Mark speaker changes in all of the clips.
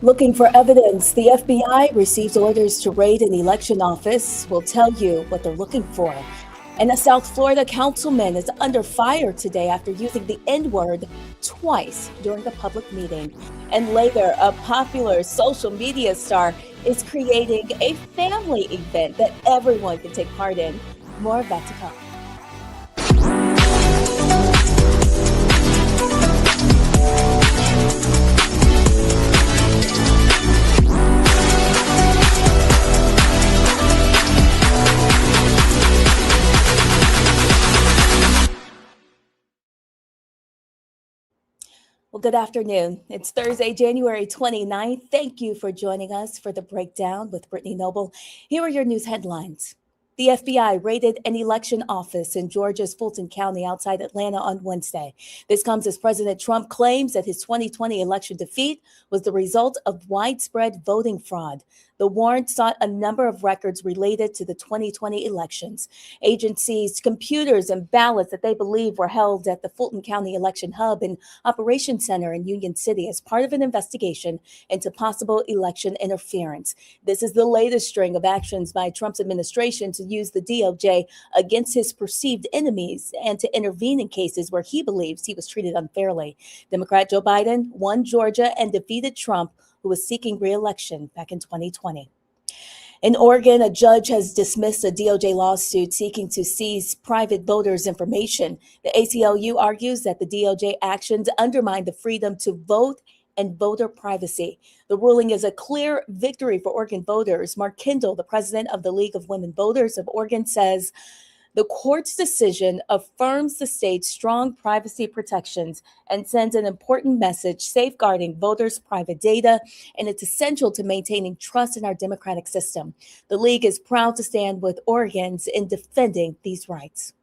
Speaker 1: Looking for evidence, the FBI receives orders to raid an election office. We'll tell you what they're looking for. And a South Florida councilman is under fire today after using the N-word twice during a public meeting. And later, a popular social media star is creating a family event that everyone can take part in. More of that to come. Well, good afternoon. It's Thursday, January 29th. Thank you for joining us for the breakdown with Brittany Noble. Here are your news headlines. The FBI raided an election office in Georgia's Fulton County outside Atlanta on Wednesday. This comes as President Trump claims that his 2020 election defeat was the result of widespread voting fraud. The warrant sought a number of records related to the 2020 elections. Agencies, computers, and ballots that they believe were held at the Fulton County Election Hub and Operations Center in Union City as part of an investigation into possible election interference. This is the latest string of actions by Trump's administration to use the DOJ against his perceived enemies and to intervene in cases where he believes he was treated unfairly. Democrat Joe Biden won Georgia and defeated Trump, who was seeking re-election back in 2020. In Oregon, a judge has dismissed a DOJ lawsuit seeking to seize private voters' information. The ACLU argues that the DOJ actions undermine the freedom to vote and voter privacy. The ruling is a clear victory for Oregon voters. Mark Kindle, the president of the League of Women Voters of Oregon, says the court's decision affirms the state's strong privacy protections and sends an important message safeguarding voters' private data, and it's essential to maintaining trust in our democratic system. The league is proud to stand with Oregons in defending these rights.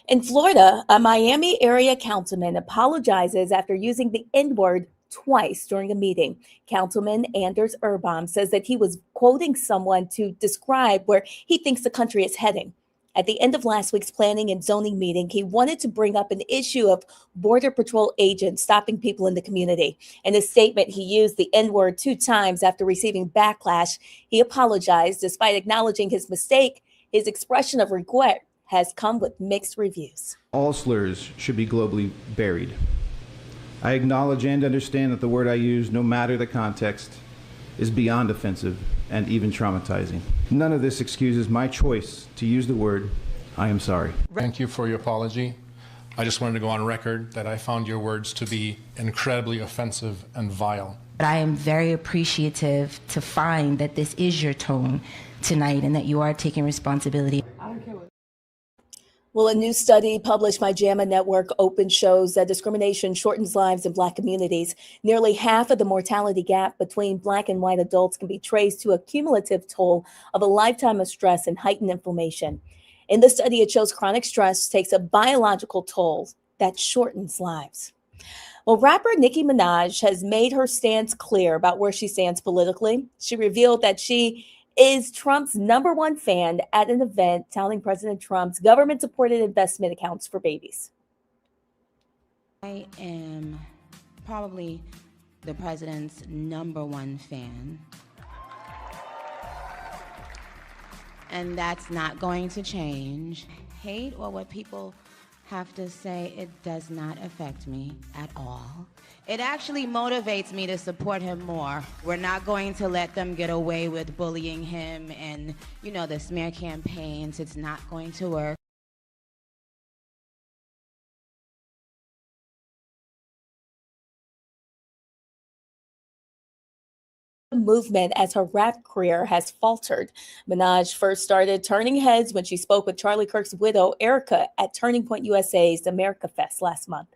Speaker 1: In Florida, a Miami area councilman apologizes after using the N-word twice during a meeting. Councilman Anders Urban says that he was quoting someone to describe where he thinks the country is heading. At the end of last week's planning and zoning meeting, he wanted to bring up an issue of Border Patrol agents stopping people in the community. In his statement, he used the N-word 2 times after receiving backlash. He apologized. Despite acknowledging his mistake, his expression of regret has come with mixed reviews.
Speaker 2: All slurs should be globally buried. I acknowledge and understand that the word I use, no matter the context, is beyond offensive and even traumatizing. None of this excuses my choice to use the word, I am sorry.
Speaker 3: Thank you for your apology. I just wanted to go on record that I found your words to be incredibly offensive and vile.
Speaker 4: But I am very appreciative to find that this is your tone tonight and that you are taking responsibility.
Speaker 1: Well, a new study published by JAMA Network Open shows that discrimination shortens lives in Black communities. Nearly half of the mortality gap between Black and white adults can be traced to a cumulative toll of a lifetime of stress and heightened inflammation. In the study, it shows chronic stress takes a biological toll that shortens lives. Well, rapper Nicki Minaj has made her stance clear about where she stands politically. She revealed that she is Trump's #1 fan at an event touting President Trump's government-supported investment accounts for babies.
Speaker 4: I am probably the president's #1 fan. And that's not going to change. Hate or what people have to say, it does not affect me at all. It actually motivates me to support him more. We're not going to let them get away with bullying him and, the smear campaigns. It's not going to work.
Speaker 1: Movement as her rap career has faltered. Minaj first started turning heads when she spoke with Charlie Kirk's widow, Erica, at Turning Point USA's America Fest last month.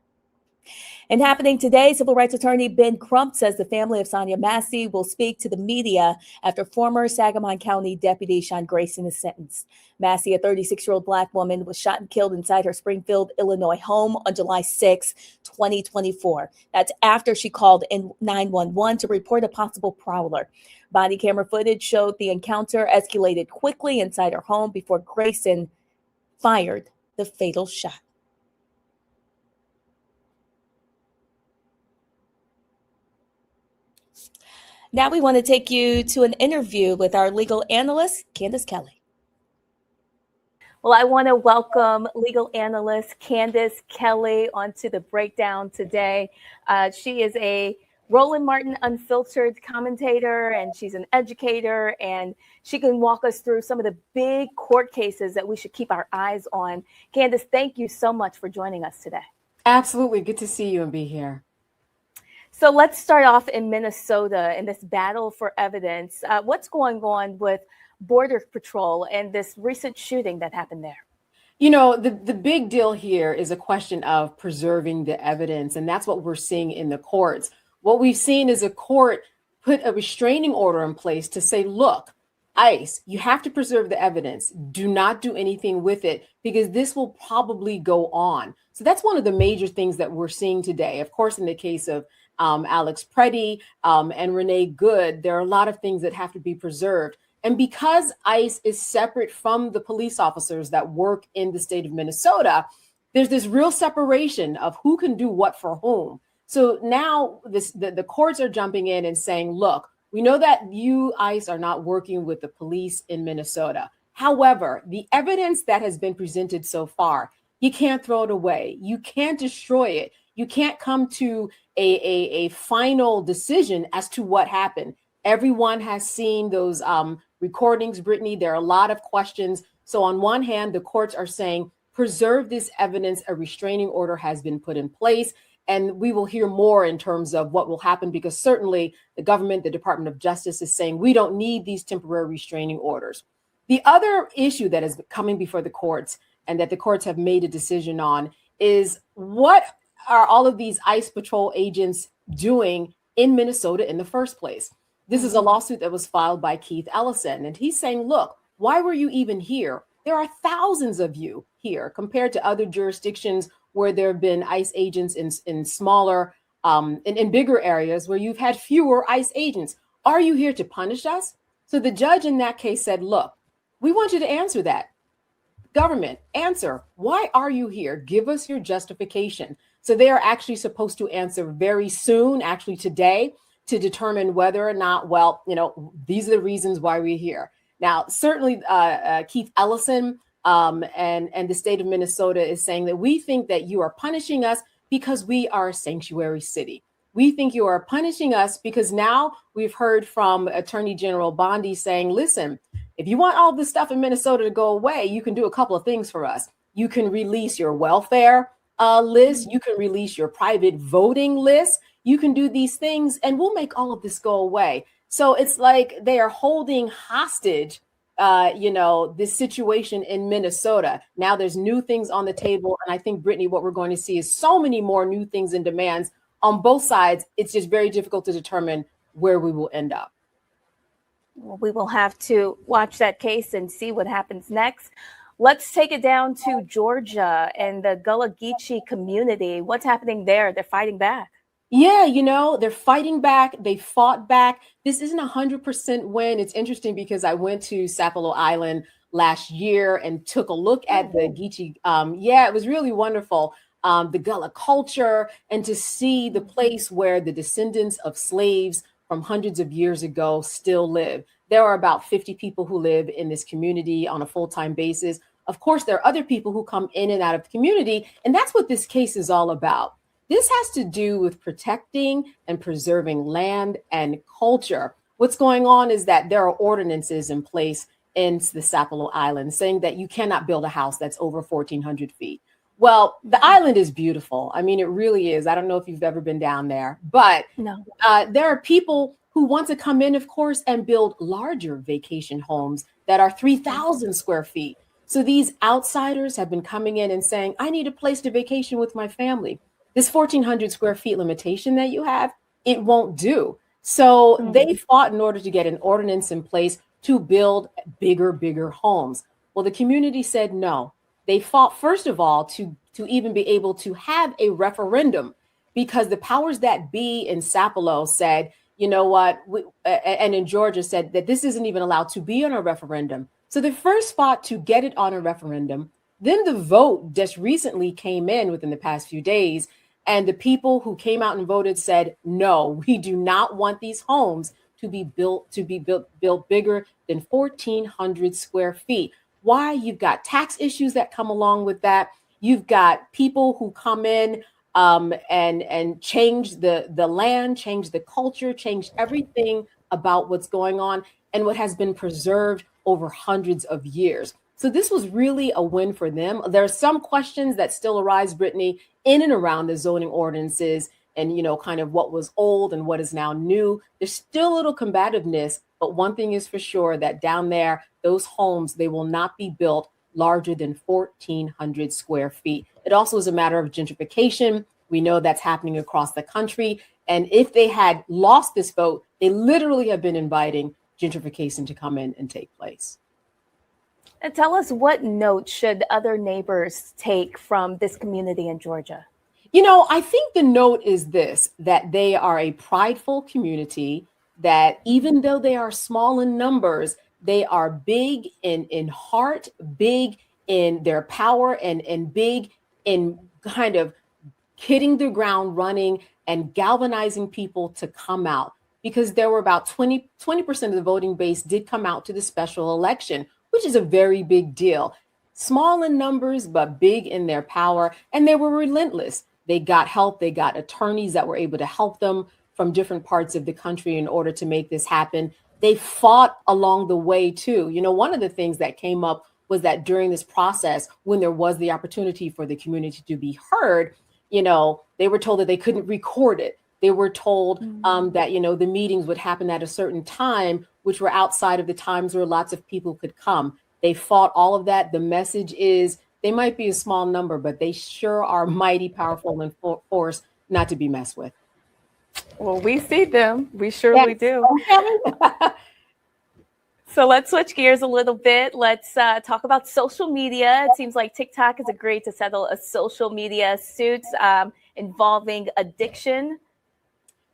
Speaker 1: And happening today, civil rights attorney Ben Crump says the family of Sonia Massey will speak to the media after former Sangamon County Deputy Sean Grayson is sentenced. Massey, a 36-year-old Black woman, was shot and killed inside her Springfield, Illinois home on July 6, 2024. That's after she called in 911 to report a possible prowler. Body camera footage showed the encounter escalated quickly inside her home before Grayson fired the fatal shot. Now we want to take you to an interview with our legal analyst, Candace Kelly. Well, I want to welcome legal analyst Candace Kelly onto the breakdown today. She is a Roland Martin Unfiltered commentator, and she's an educator, and she can walk us through some of the big court cases that we should keep our eyes on. Candace, thank you so much for joining us today.
Speaker 5: Absolutely. Good to see you and be here.
Speaker 1: So let's start off in Minnesota in this battle for evidence. What's going on with Border Patrol and this recent shooting that happened there?
Speaker 5: You know, the big deal here is a question of preserving the evidence, and that's what we're seeing in the courts. What we've seen is a court put a restraining order in place to say, look, ICE, you have to preserve the evidence. Do not do anything with it because this will probably go on. So that's one of the major things that we're seeing today. Of course, in the case of Alex Preddy and Renee Good, there are a lot of things that have to be preserved. And because ICE is separate from the police officers that work in the state of Minnesota, there's this real separation of who can do what for whom. So now the courts are jumping in and saying, look, we know that you, ICE, are not working with the police in Minnesota. However, the evidence that has been presented so far, you can't throw it away. You can't destroy it. You can't come to a final decision as to what happened. Everyone has seen those recordings, Brittany. There are a lot of questions. So on one hand, the courts are saying, preserve this evidence. A restraining order has been put in place. And we will hear more in terms of what will happen, because certainly the government, the Department of Justice is saying we don't need these temporary restraining orders. The other issue that is coming before the courts and that the courts have made a decision on is what are all of these ICE patrol agents doing in Minnesota in the first place? This is a lawsuit that was filed by Keith Ellison, and he's saying, look, why were you even here? There are thousands of you here compared to other jurisdictions where there have been ICE agents in smaller, in bigger areas where you've had fewer ICE agents. Are you here to punish us? So the judge in that case said, look, we want you to answer that. Government, answer. Why are you here? Give us your justification. So they are actually supposed to answer very soon, actually today, to determine whether or not, well, you know, these are the reasons why we're here. Now, certainly Keith Ellison and the state of Minnesota is saying that we think that you are punishing us because we are a sanctuary city. We think you are punishing us because now we've heard from Attorney General Bondi saying, listen, if you want all this stuff in Minnesota to go away, you can do a couple of things for us. You can release your welfare list. You can release your private voting list. You can do these things and we'll make all of this go away. So it's like they are holding hostage, this situation in Minnesota. Now there's new things on the table. And I think, Brittany, what we're going to see is so many more new things and demands on both sides. It's just very difficult to determine where we will end up.
Speaker 1: Well, we will have to watch that case and see what happens next. Let's take it down to Georgia and the Gullah Geechee community. What's happening there? They're fighting back.
Speaker 5: Yeah, they're fighting back. They fought back. This isn't 100% win. It's interesting because I went to Sapelo Island last year and took a look at the Geechee. It was really wonderful. The Gullah culture, and to see the place where the descendants of slaves from hundreds of years ago still live. There are about 50 people who live in this community on a full-time basis. Of course, there are other people who come in and out of the community, and that's what this case is all about. This has to do with protecting and preserving land and culture. What's going on is that there are ordinances in place in the Sapelo Island saying that you cannot build a house that's over 1,400 feet. Well, the island is beautiful. I mean, it really is. I don't know if you've ever been down there, but
Speaker 1: No.
Speaker 5: There are people who want to come in, of course, and build larger vacation homes that are 3,000 square feet. So these outsiders have been coming in and saying, I need a place to vacation with my family. this 1,400 square feet limitation that you have, it won't do. So they fought in order to get an ordinance in place to build bigger homes. Well, the community said no. They fought, first of all, to even be able to have a referendum, because the powers that be in Sapelo said, you know what, and in Georgia said that this isn't even allowed to be on a referendum. So they first fought to get it on a referendum. Then the vote just recently came in within the past few days, and the people who came out and voted said, no, we do not want these homes to be built bigger than 1,400 square feet. Why? You've got tax issues that come along with that. You've got people who come in and change the land, change the culture, change everything about what's going on and what has been preserved over hundreds of years. So this was really a win for them. There are some questions that still arise, Brittany, in and around the zoning ordinances and, you know, kind of what was old and what is now new. There's still a little combativeness, but one thing is for sure, that down there, those homes, they will not be built larger than 1,400 square feet. It also is a matter of gentrification. We know that's happening across the country. And if they had lost this vote, they literally have been inviting gentrification to come in and take place.
Speaker 1: And tell us, what note should other neighbors take from this community in Georgia?
Speaker 5: You know, I think the note is this, that they are a prideful community, that even though they are small in numbers, they are big in heart, big in their power, and big in kind of hitting the ground running and galvanizing people to come out. Because there were about 20% of the voting base did come out to the special election, which is a very big deal. Small in numbers, but big in their power. And they were relentless. They got help. They got attorneys that were able to help them from different parts of the country in order to make this happen. They fought along the way too. You know, one of the things that came up was that during this process, when there was the opportunity for the community to be heard, you know, they were told that they couldn't record it. They were told that, you know, the meetings would happen at a certain time, which were outside of the times where lots of people could come. They fought all of that. The message is they might be a small number, but they sure are mighty powerful and force not to be messed with.
Speaker 1: Well, we see them. We surely do.
Speaker 5: Okay.
Speaker 1: So let's switch gears a little bit. Let's talk about social media. It seems like TikTok has agreed to settle a social media suit involving addiction.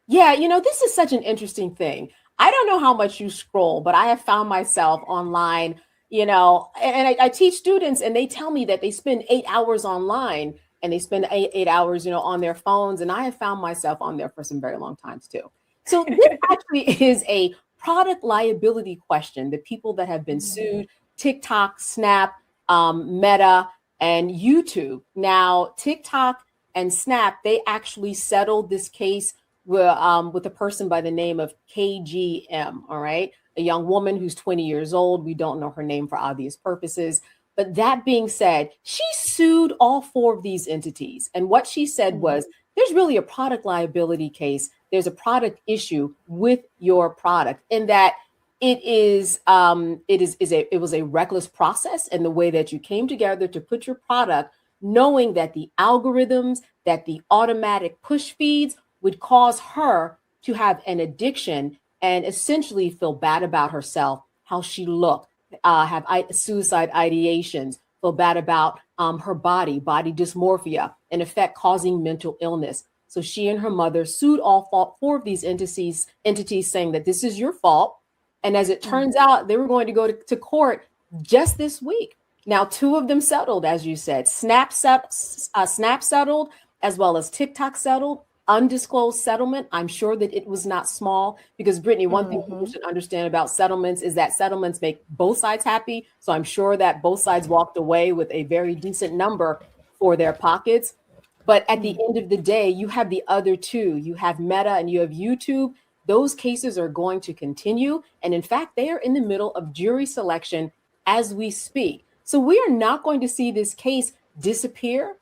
Speaker 5: Yeah, you know, this is such an interesting thing. I don't know how much you scroll, but I have found myself online, you know, and I teach students and they tell me that they spend 8 hours online and they spend eight hours, you know, on their phones. And I have found myself on there for some very long times too. So this actually is a product liability question. The people that have been sued, TikTok, Snap, Meta, and YouTube. Now, TikTok and Snap, they actually settled this case with a person by the name of KGM, all right? A young woman who's 20 years old. We don't know her name for obvious purposes. But that being said, she sued all four of these entities. And what she said was, there's really a product liability case. There's a product issue with your product, in that it was a reckless process in the way that you came together to put your product, knowing that the algorithms, that the automatic push feeds would cause her to have an addiction and essentially feel bad about herself, how she looked, have suicide ideations, feel bad about her body dysmorphia, in effect causing mental illness. So she and her mother sued all four of these entities saying that this is your fault. And as it turns out, they were going to go to court just this week. Now, two of them settled, as you said. Snap settled, as well as TikTok settled. Undisclosed settlement. I'm sure that it was not small, because Brittany, one thing people should understand about settlements is that settlements make both sides happy. So I'm sure that both sides walked away with a very decent number for their pockets. But at the end of the day, you have the other two. You have Meta and you have YouTube. Those cases are going to continue. And in fact, they are in the middle of jury selection as we speak. So we are not going to see this case disappear,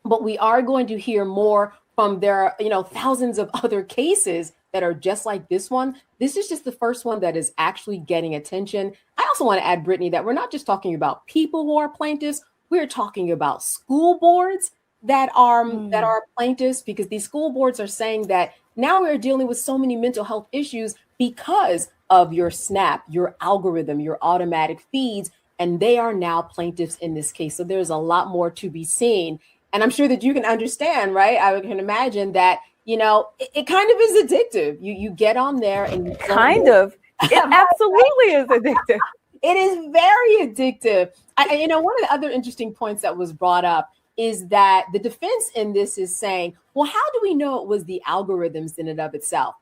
Speaker 5: but we are going to hear more from their, you know, thousands of other cases that are just like this one. This is just the first one that is actually getting attention. I also want to add, Brittany, that we're not just talking about people who are plaintiffs. We're talking about school boards that are plaintiffs, because these school boards are saying that now we're dealing with so many mental health issues because of your SNAP, your algorithm, your automatic feeds, and they are now plaintiffs in this case. So there's a lot more to be seen. And I'm sure that you can understand, right? I can imagine that, it kind of is addictive. You get on there and
Speaker 1: it absolutely is addictive.
Speaker 5: It is very addictive. One of the other interesting points that was brought up is that the defense in this is saying, well, how do we know it was the algorithms in and of itself?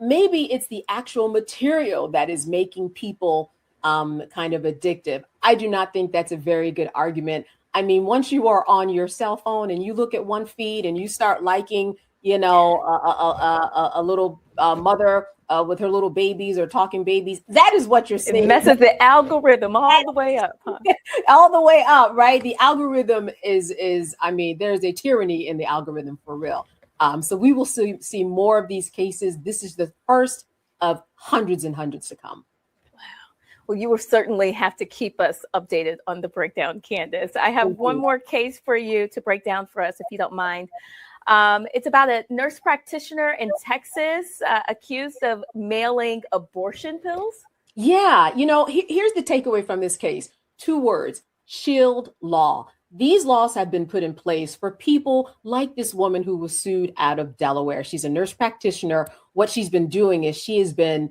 Speaker 5: Maybe it's the actual material that is making people kind of addictive. I do not think that's a very good argument. I mean, once you are on your cell phone and you look at one feed and you start liking, a little mother with her little babies or talking babies, that is what you're seeing.
Speaker 1: It messes the algorithm all the way up. Huh?
Speaker 5: All the way up, right? The algorithm is there's a tyranny in the algorithm for real. So we will see more of these cases. This is the first of hundreds and hundreds to come.
Speaker 1: Well, you will certainly have to keep us updated on the breakdown, Candace. I have one more case for you to break down for us, if you don't mind. It's about a nurse practitioner in Texas accused of mailing abortion pills.
Speaker 5: Yeah, here's the takeaway from this case. 2 words: shield law. These laws have been put in place for people like this woman who was sued out of Delaware. She's a nurse practitioner. What she's been doing is she has been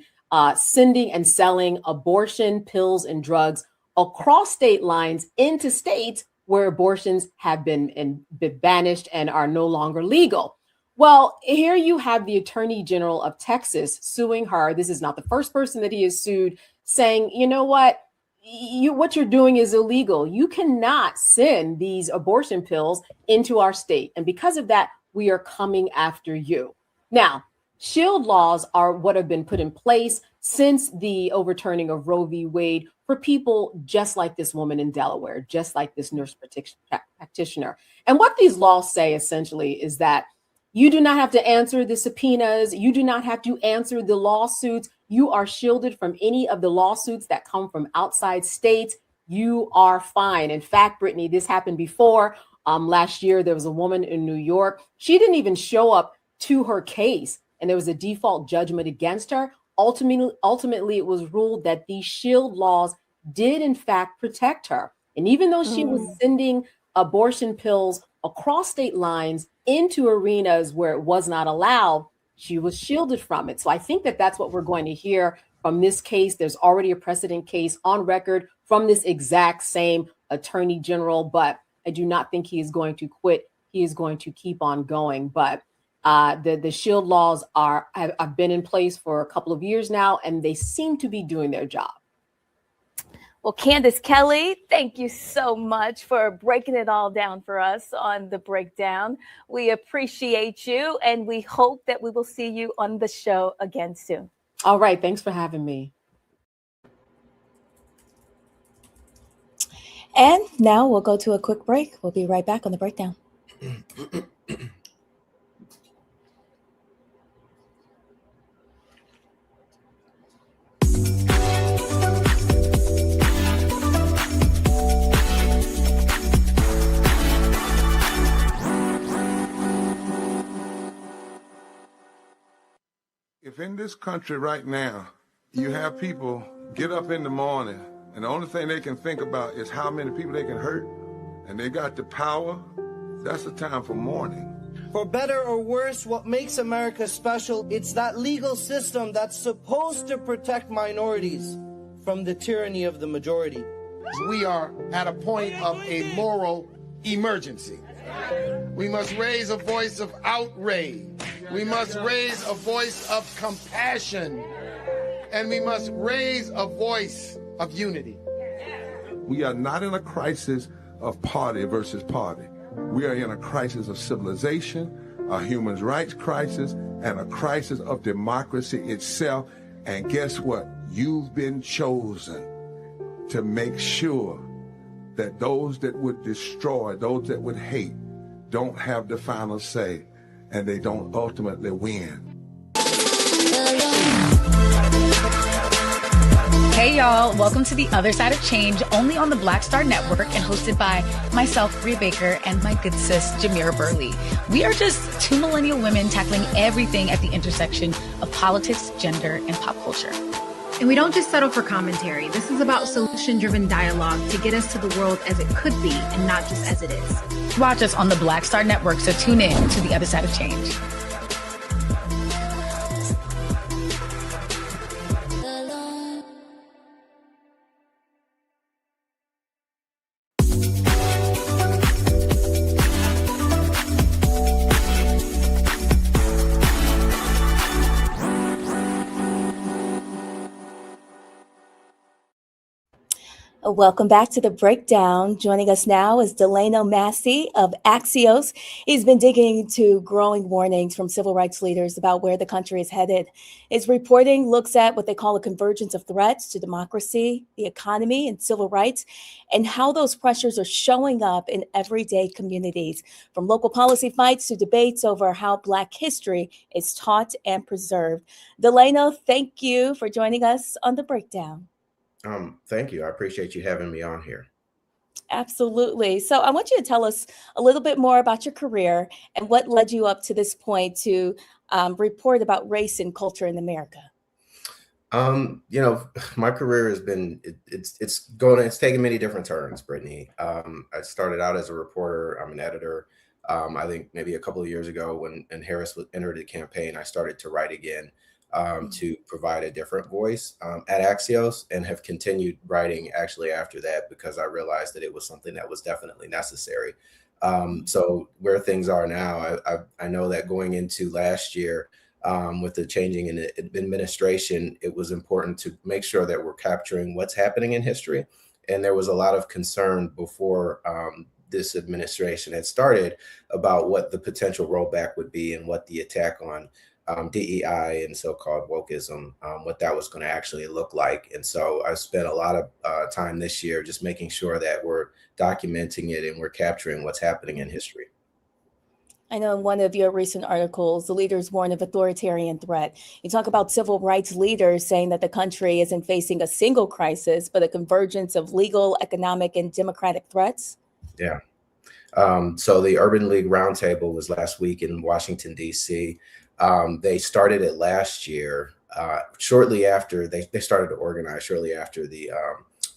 Speaker 5: sending and selling abortion pills and drugs across state lines into states where abortions have been banished and are no longer legal. Well, here you have the Attorney General of Texas suing her. This is not the first person that he has sued, saying, you know what? What you're doing is illegal. You cannot send these abortion pills into our state. And because of that, we are coming after you. Now, shield laws are what have been put in place since the overturning of Roe v. Wade for people just like this woman in Delaware, just like this nurse practitioner. And what these laws say essentially is that you do not have to answer the subpoenas. You do not have to answer the lawsuits. You are shielded from any of the lawsuits that come from outside states. You are fine. In fact, Brittany, this happened before. Last year, there was a woman in New York. She didn't even show up to her case, and there was a default judgment against her. Ultimately, it was ruled that these shield laws did, in fact, protect her. And even though she was sending abortion pills across state lines into arenas where it was not allowed, she was shielded from it. So I think that that's what we're going to hear from this case. There's already a precedent case on record from this exact same attorney general, but I do not think he is going to quit. He is going to keep on going. But the shield laws have been in place for a couple of years now, and they seem to be doing their job.
Speaker 1: Well, Candace Kelly, thank you so much for breaking it all down for us on The Breakdown. We appreciate you, and we hope that we will see you on the show again soon.
Speaker 5: All right. Thanks for having me.
Speaker 1: And now we'll go to a quick break. We'll be right back on The Breakdown.
Speaker 6: If in this country right now, you have people get up in the morning and the only thing they can think about is how many people they can hurt, and they got the power, that's the time for mourning.
Speaker 7: For better or worse, what makes America special, it's that legal system that's supposed to protect minorities from the tyranny of the majority.
Speaker 8: We are at a point of a moral emergency. We must raise a voice of outrage. We must raise a voice of compassion. And we must raise a voice of unity.
Speaker 6: We are not in a crisis of party versus party. We are in a crisis of civilization, a human rights crisis, and a crisis of democracy itself. And guess what? You've been chosen to make sure that those that would destroy, those that would hate, don't have the final say, and they don't ultimately win.
Speaker 9: Hey y'all, welcome to The Other Side of Change, only on the Black Star Network and hosted by myself, Bria Baker, and my good sis, Jamira Burley. We are just two millennial women tackling everything at the intersection of politics, gender, and pop culture.
Speaker 10: And we don't just settle for commentary. This is about solution-driven dialogue to get us to the world as it could be and not just as it is.
Speaker 9: Watch us on the Black Star Network, so tune in to The Other Side of Change.
Speaker 1: Welcome back to The Breakdown. Joining us now is Delano Massey of Axios. He's been digging into growing warnings from civil rights leaders about where the country is headed. His reporting looks at what they call a convergence of threats to democracy, the economy, and civil rights, and how those pressures are showing up in everyday communities, from local policy fights to debates over how Black history is taught and preserved. Delano, thank you for joining us on The Breakdown.
Speaker 11: Thank you. I appreciate you having me on here.
Speaker 1: Absolutely. So I want you to tell us a little bit more about your career and what led you up to this point to report about race and culture in America.
Speaker 11: My career has been, it's taken many different turns, Brittany. I started out as a reporter. I'm an editor. I think maybe a couple of years ago when Harris entered the campaign, I started to write again. To provide a different voice at Axios, and have continued writing actually after that because I realized that it was something that was definitely necessary. So where things are now, I know that going into last year with the changing in the administration, it was important to make sure that we're capturing what's happening in history. And there was a lot of concern before this administration had started about what the potential rollback would be and what the attack on DEI and so-called wokeism, what that was going to actually look like. And so I spent a lot of time this year just making sure that we're documenting it and we're capturing what's happening in history.
Speaker 1: I know in one of your recent articles, the leaders warn of authoritarian threat. You talk about civil rights leaders saying that the country isn't facing a single crisis, but a convergence of legal, economic, and democratic threats.
Speaker 11: Yeah. So the Urban League Roundtable was last week in Washington, D.C. They started it last year, shortly after they started to organize shortly after the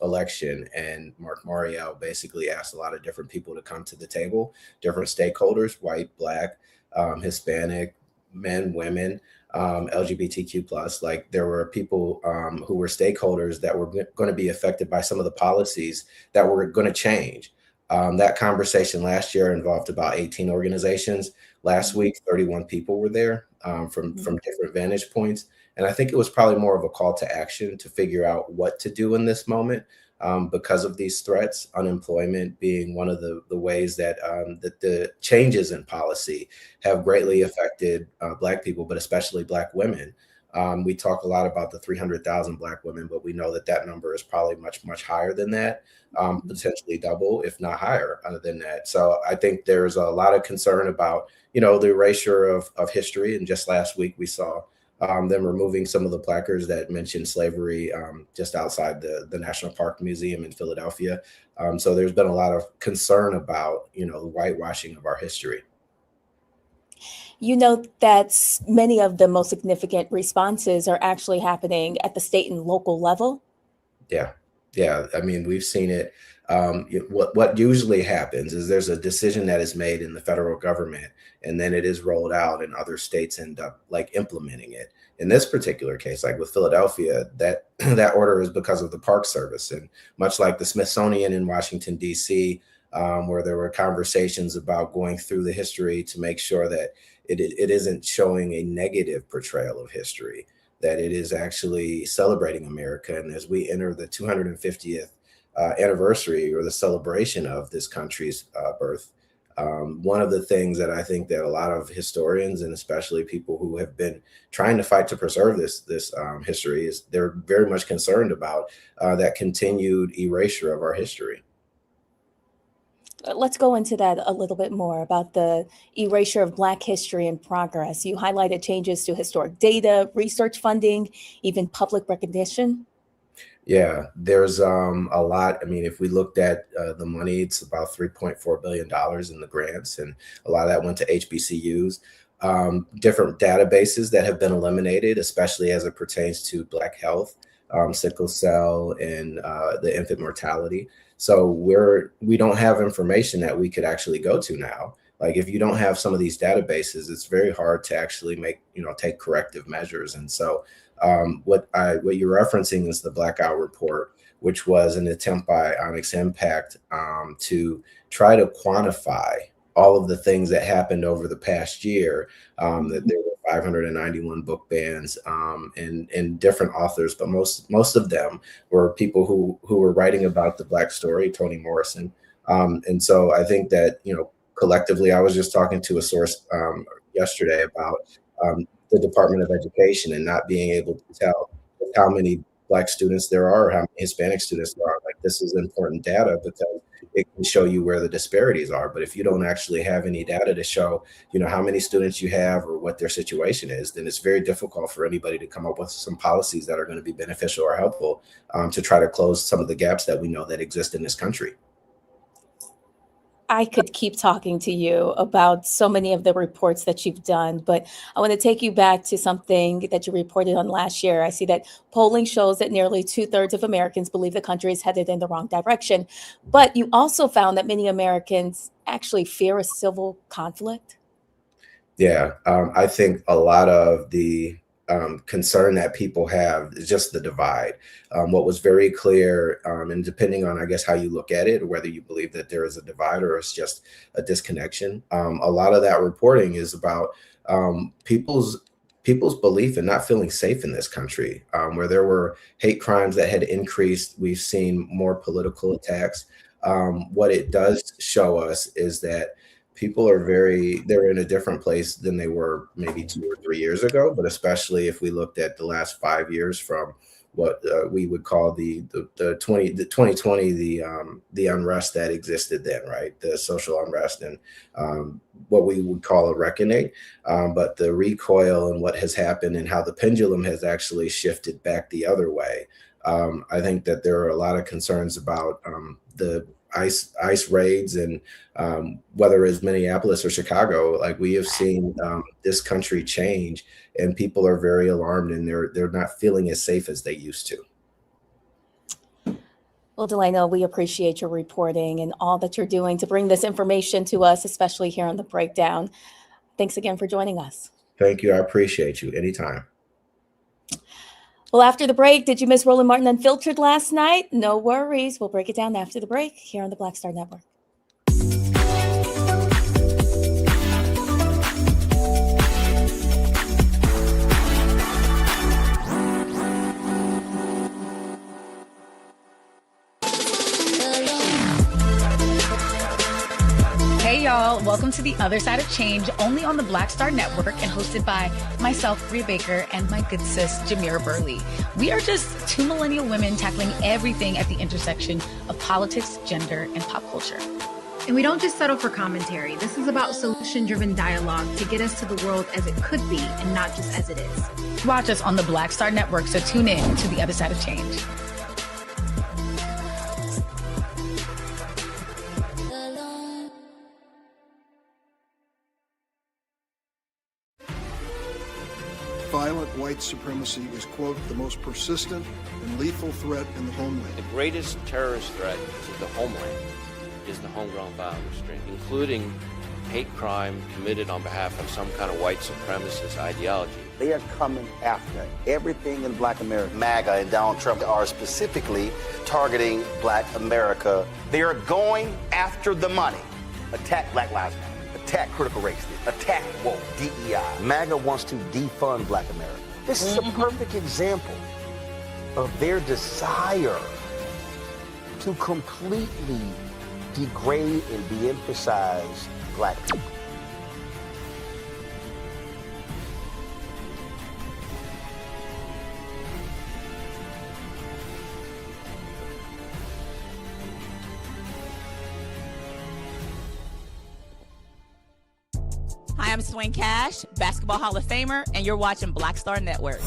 Speaker 11: election. And Mark Mariel basically asked a lot of different people to come to the table, different stakeholders, white, Black, Hispanic, men, women, LGBTQ+. Like there were people who were stakeholders that were going to be affected by some of the policies that were going to change. That conversation last year involved about 18 organizations. Last week, 31 people were there from different vantage points. And I think it was probably more of a call to action to figure out what to do in this moment because of these threats, unemployment being one of the ways that that the changes in policy have greatly affected Black people, but especially Black women. We talk a lot about the 300,000 Black women, but we know that that number is probably much, much higher than that, potentially double, if not higher than that. So I think there's a lot of concern about, the erasure of history. And just last week, we saw them removing some of the placards that mentioned slavery just outside the National Park Museum in Philadelphia. So there's been a lot of concern about, the whitewashing of our history.
Speaker 1: You know that many of the most significant responses are actually happening at the state and local level.
Speaker 11: Yeah. I mean, we've seen it. What usually happens is there's a decision that is made in the federal government, and then it is rolled out, and other states end up implementing it. In this particular case, like with Philadelphia, that order is because of the Park Service, and much like the Smithsonian in Washington, D.C., where there were conversations about going through the history to make sure that it isn't showing a negative portrayal of history, that it is actually celebrating America. And as we enter the 250th anniversary or the celebration of this country's birth, one of the things that I think that a lot of historians, and especially people who have been trying to fight to preserve this history, is they're very much concerned about that continued erasure of our history.
Speaker 1: Let's go into that a little bit more about the erasure of Black history and progress. You highlighted changes to historic data, research funding, even public recognition.
Speaker 11: Yeah, there's a lot. I mean, if we looked at the money, it's about $3.4 billion in the grants, and a lot of that went to HBCUs. Different databases that have been eliminated, especially as it pertains to Black health, sickle cell, and the infant mortality. So we don't have information that we could actually go to now. Like if you don't have some of these databases, it's very hard to actually take corrective measures. And so what you're referencing is the Blackout Report, which was an attempt by Onyx Impact to try to quantify all of the things that happened over the past year. That there were 591 book bans and different authors, but most of them were people who were writing about the Black story, Toni Morrison. And so I think that, collectively, I was just talking to a source yesterday about the Department of Education and not being able to tell how many Black students there are or how many Hispanic students there are. Like, this is important data because it can show you where the disparities are. But if you don't actually have any data to show, how many students you have or what their situation is, then it's very difficult for anybody to come up with some policies that are going to be beneficial or helpful to try to close some of the gaps that we know that exist in this country.
Speaker 1: I could keep talking to you about so many of the reports that you've done, but I want to take you back to something that you reported on last year. I see that polling shows that nearly 2/3 of Americans believe the country is headed in the wrong direction. But you also found that many Americans actually fear a civil conflict.
Speaker 11: Yeah, I think a lot of the concern that people have is just the divide. What was very clear, and depending on, I guess, how you look at it, or whether you believe that there is a divide or it's just a disconnection, a lot of that reporting is about people's belief in not feeling safe in this country, where there were hate crimes that had increased. We've seen more political attacks. What it does show us is that people they're in a different place than they were maybe 2 or 3 years ago, but especially if we looked at the last 5 years from what we would call the 2020, the unrest that existed then, right? The social unrest and what we would call a reckoning. But the recoil and what has happened and how the pendulum has actually shifted back the other way. I think that there are a lot of concerns about the ICE raids and whether it's Minneapolis or Chicago. Like, we have seen this country change, and people are very alarmed, and they're not feeling as safe as they used to.
Speaker 1: Well, Delano, we appreciate your reporting and all that you're doing to bring this information to us, especially here on The Breakdown. Thanks again for joining us.
Speaker 11: Thank you. I appreciate you. Anytime.
Speaker 1: Well, after the break, did you miss Roland Martin Unfiltered last night? No worries. We'll break it down after the break here on the Black Star Network.
Speaker 9: Hey y'all, welcome to The Other Side of Change, only on the Black Star Network and hosted by myself, Bria Baker, and my good sis, Jamira Burley. We are just two millennial women tackling everything at the intersection of politics, gender, and pop culture.
Speaker 10: And we don't just settle for commentary. This is about solution-driven dialogue to get us to the world as it could be and not just as it is.
Speaker 9: Watch us on the Black Star Network, so tune in to The Other Side of Change.
Speaker 12: Violent white supremacy is, quote, the most persistent and lethal threat in the homeland.
Speaker 13: The greatest terrorist threat to the homeland is the homegrown violence stream, including hate crime committed on behalf of some kind of white supremacist ideology.
Speaker 14: They are coming after everything in Black America. MAGA and Donald Trump are specifically targeting Black America. They are going after the money. Attack Black Lives Matter. Attack critical race theory, attack woke, DEI. MAGA wants to defund Black America. This is a perfect example of their desire to completely degrade and de-emphasize Black people.
Speaker 15: Hi, I'm Swing Cash, Basketball Hall of Famer, and you're watching Black Star Network.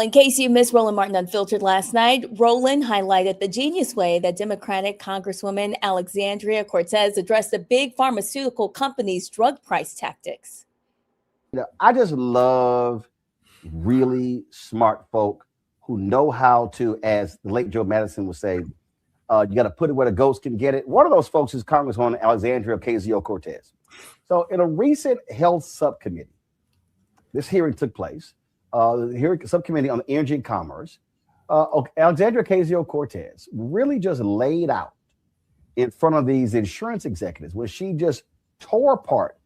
Speaker 1: in case you missed Roland Martin Unfiltered last night, Roland highlighted the genius way that Democratic Congresswoman Alexandria Cortez addressed the big pharmaceutical companies' drug price tactics.
Speaker 16: I just love really smart folk who know how to, as the late Joe Madison would say, you got to put it where the ghost can get it. One of those folks is Congresswoman Alexandria Ocasio-Cortez. So in a recent health subcommittee, this hearing took place, the hearing subcommittee on energy and commerce, Alexandria Ocasio-Cortez really just laid out in front of these insurance executives where she just tore apart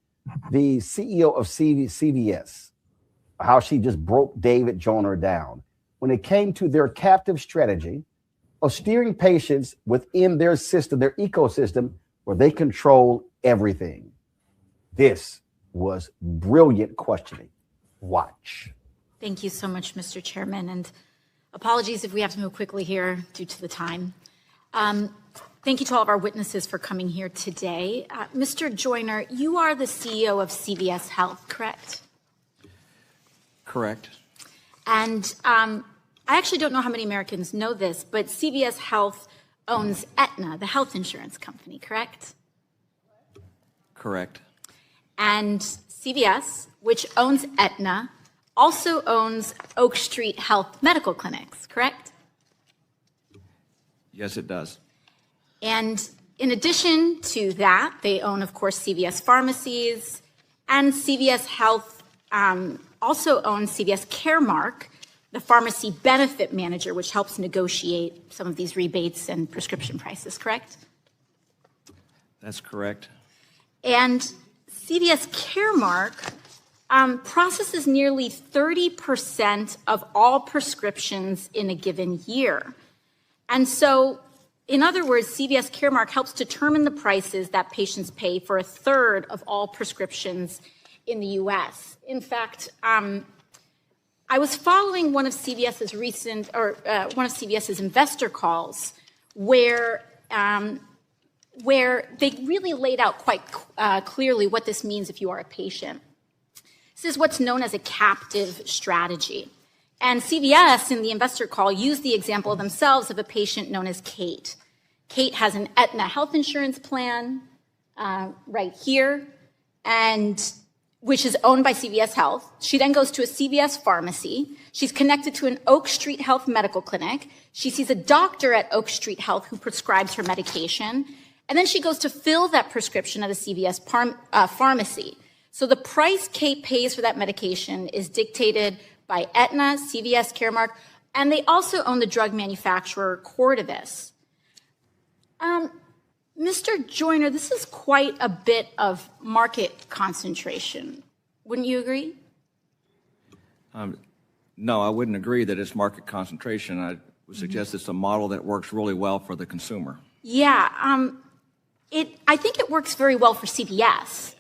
Speaker 16: the CEO of CVS, how she just broke David Joyner down when it came to their captive strategy of steering patients within their system, their ecosystem, where they control everything. This was brilliant questioning. Watch.
Speaker 17: Thank you so much, Mr. Chairman, and apologies if we have to move quickly here due to the time. Thank you to all of our witnesses for coming here today. Mr. Joyner, you are the CEO of CVS Health, correct?
Speaker 18: Correct.
Speaker 17: And I actually don't know how many Americans know this, but CVS Health owns Aetna, the health insurance company, correct?
Speaker 18: Correct.
Speaker 17: And CVS, which owns Aetna, also owns Oak Street Health Medical Clinics, correct?
Speaker 18: Yes, it does.
Speaker 17: And in addition to that, they own, of course, CVS Pharmacies, and CVS Health also owns CVS Caremark, the pharmacy benefit manager, which helps negotiate some of these rebates and prescription prices, correct?
Speaker 18: That's correct.
Speaker 17: And CVS Caremark processes nearly 30% of all prescriptions in a given year. And so, in other words, CVS Caremark helps determine the prices that patients pay for a third of all prescriptions in the U.S. In fact, I was following one of CVS's investor calls where they really laid out quite clearly what this means if you are a patient. This is what's known as a captive strategy. And CVS, in the investor call, used the example themselves of a patient known as Kate. Kate has an Aetna health insurance plan right here, and which is owned by CVS Health. She then goes to a CVS pharmacy. She's connected to an Oak Street Health medical clinic. She sees a doctor at Oak Street Health who prescribes her medication. And then she goes to fill that prescription at a CVS pharmacy. So the price Kate pays for that medication is dictated by Aetna, CVS Caremark, and they also own the drug manufacturer Cordavis. Mr. Joyner, this is quite a bit of market concentration. Wouldn't you agree?
Speaker 18: No, I wouldn't agree that it's market concentration. I would suggest it's a model that works really well for the consumer.
Speaker 17: Yeah, I think it works very well for CVS.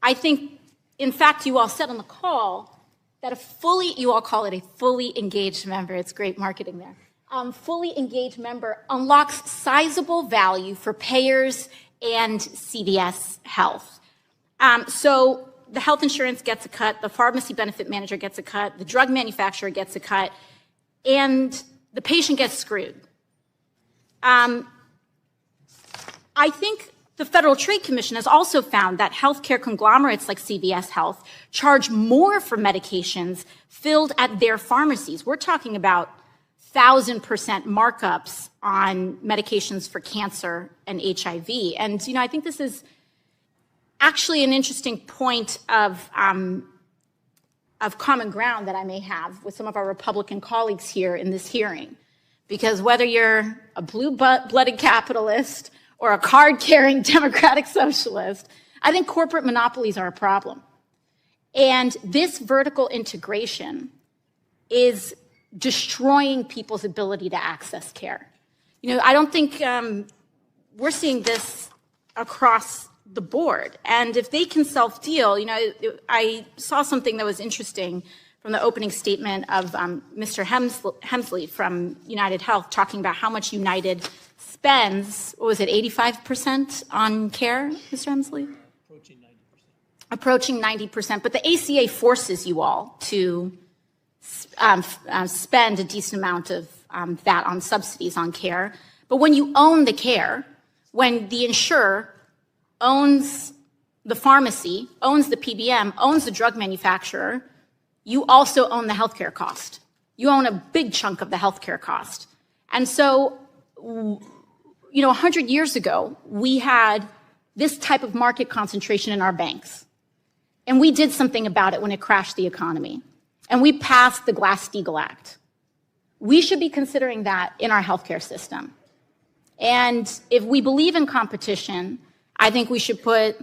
Speaker 17: I think, in fact, you all said on the call that you all call it a fully engaged member. It's great marketing there. Fully engaged member unlocks sizable value for payers and CVS Health. So the health insurance gets a cut, the pharmacy benefit manager gets a cut, the drug manufacturer gets a cut, and the patient gets screwed. I think the Federal Trade Commission has also found that healthcare conglomerates like CVS Health charge more for medications filled at their pharmacies. We're talking about 1,000% markups on medications for cancer and HIV. And, I think this is actually an interesting point of common ground that I may have with some of our Republican colleagues here in this hearing. Because whether you're a blue-blooded capitalist or a card-carrying democratic socialist, I think corporate monopolies are a problem. And this vertical integration is destroying people's ability to access care. I don't think we're seeing this across the board. And if they can self-deal, I saw something that was interesting from the opening statement of Mr. Hemsley from United Health talking about how much United spends, 85% on care, Mr. Hemsley? Approaching 90%. But the ACA forces you all to spend a decent amount of that on subsidies on care. But when you own the care, when the insurer owns the pharmacy, owns the PBM, owns the drug manufacturer, you also own the healthcare cost. You own a big chunk of the healthcare cost. And so, 100 years ago, we had this type of market concentration in our banks. And we did something about it when it crashed the economy. And we passed the Glass-Steagall Act. We should be considering that in our healthcare system. And if we believe in competition, I think we should put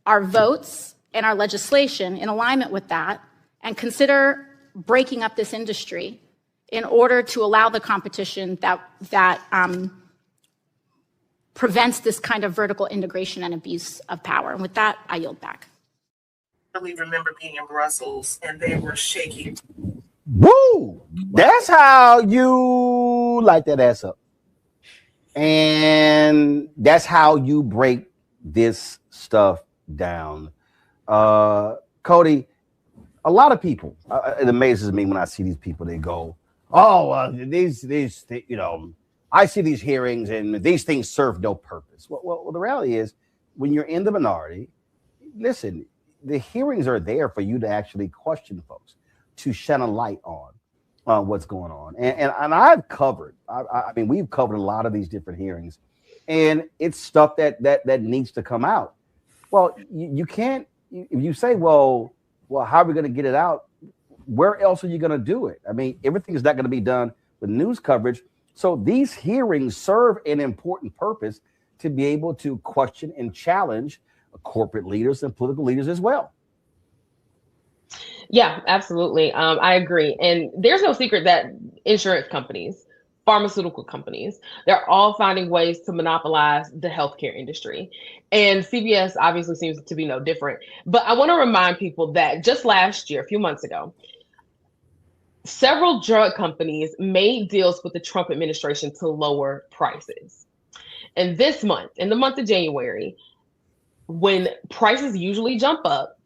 Speaker 17: our votes and our legislation in alignment with that and consider breaking up this industry in order to allow the competition that prevents this kind of vertical integration and abuse of power. And with that, I yield back.
Speaker 19: I remember being in Brussels and they were shaking.
Speaker 16: Woo! That's how you light that ass up. And that's how you break this stuff down. Cody, a lot of people, it amazes me when I see these people, they go, oh, these I see these hearings and these things serve no purpose. Well, the reality is when you're in the minority, listen, the hearings are there for you to actually question folks, to shine a light on what's going on. And I've covered, I mean, we've covered a lot of these different hearings, and it's stuff that needs to come out. Well, you can't, if you say, well, how are we going to get it out? Where else are you going to do it? I mean, everything is not going to be done with news coverage. So these hearings serve an important purpose to be able to question and challenge corporate leaders and political leaders as well.
Speaker 20: Yeah, absolutely. I agree. And there's no secret that insurance companies, pharmaceutical companies, they're all finding ways to monopolize the healthcare industry. And CVS obviously seems to be no different. But I want to remind people that just last year, a few months ago, several drug companies made deals with the Trump administration to lower prices. And this month, in the month of January, when prices usually jump up,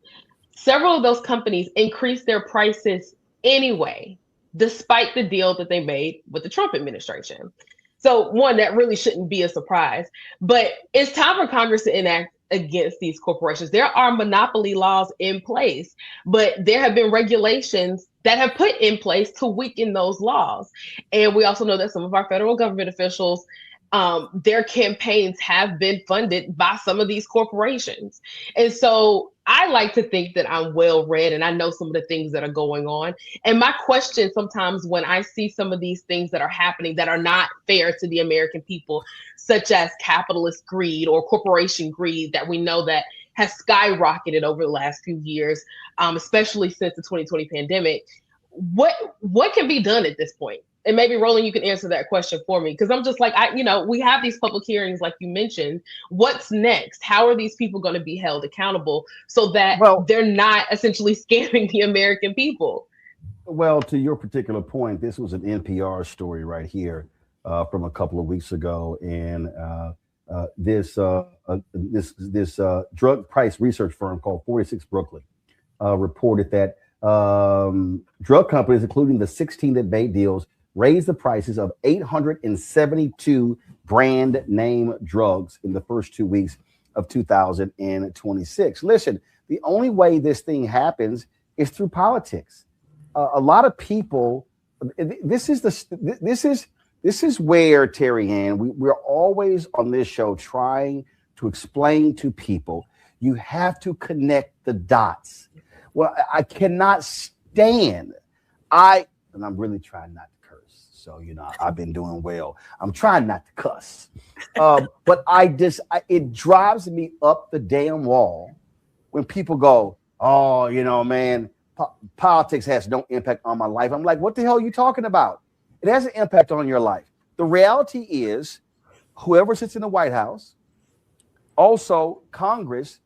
Speaker 20: several of those companies increased their prices anyway, despite the deal that they made with the Trump administration. So one, that really shouldn't be a surprise, but it's time for Congress to enact against these corporations. There are monopoly laws in place, but there have been regulations that have put in place to weaken those laws. And we also know that some of our federal government officials, their campaigns have been funded by some of these corporations. And so I like to think that I'm well read and I know some of the things that are going on. And my question sometimes when I see some of these things that are happening that are not fair to the American people, such as capitalist greed or corporation greed that we know that has skyrocketed over the last few years, especially since the 2020 pandemic, what can be done at this point? And maybe Roland, you can answer that question for me, because I'm just like, we have these public hearings, like you mentioned. What's next? How are these people going to be held accountable so that they're not essentially scamming the American people?
Speaker 16: Well, to your particular point, this was an NPR story right here from a couple of weeks ago, and this drug price research firm called 46 Brooklyn reported that drug companies, including the 16 that made deals, raised the prices of 872 brand name drugs in the first 2 weeks of 2026. Listen, the only way this thing happens is through politics. A lot of people, this is where, Terry Ann, we're always on this show trying to explain to people, you have to connect the dots. Well, I cannot stand, and I'm really trying not to curse. So, I've been doing well. I'm trying not to cuss. But it drives me up the damn wall when people go, oh, man, politics has no impact on my life. I'm like, what the hell are you talking about? It has an impact on your life. The reality is whoever sits in the White House, also Congress,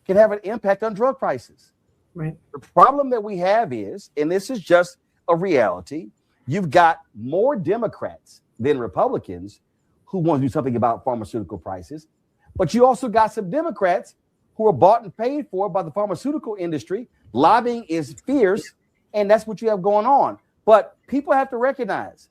Speaker 16: can have an impact on drug prices.
Speaker 5: Right.
Speaker 16: The problem that we have is, and this is just a reality, you've got more Democrats than Republicans who want to do something about pharmaceutical prices, but you also got some Democrats who are bought and paid for by the pharmaceutical industry. Lobbying is fierce, And that's what you have going on. But people have to recognize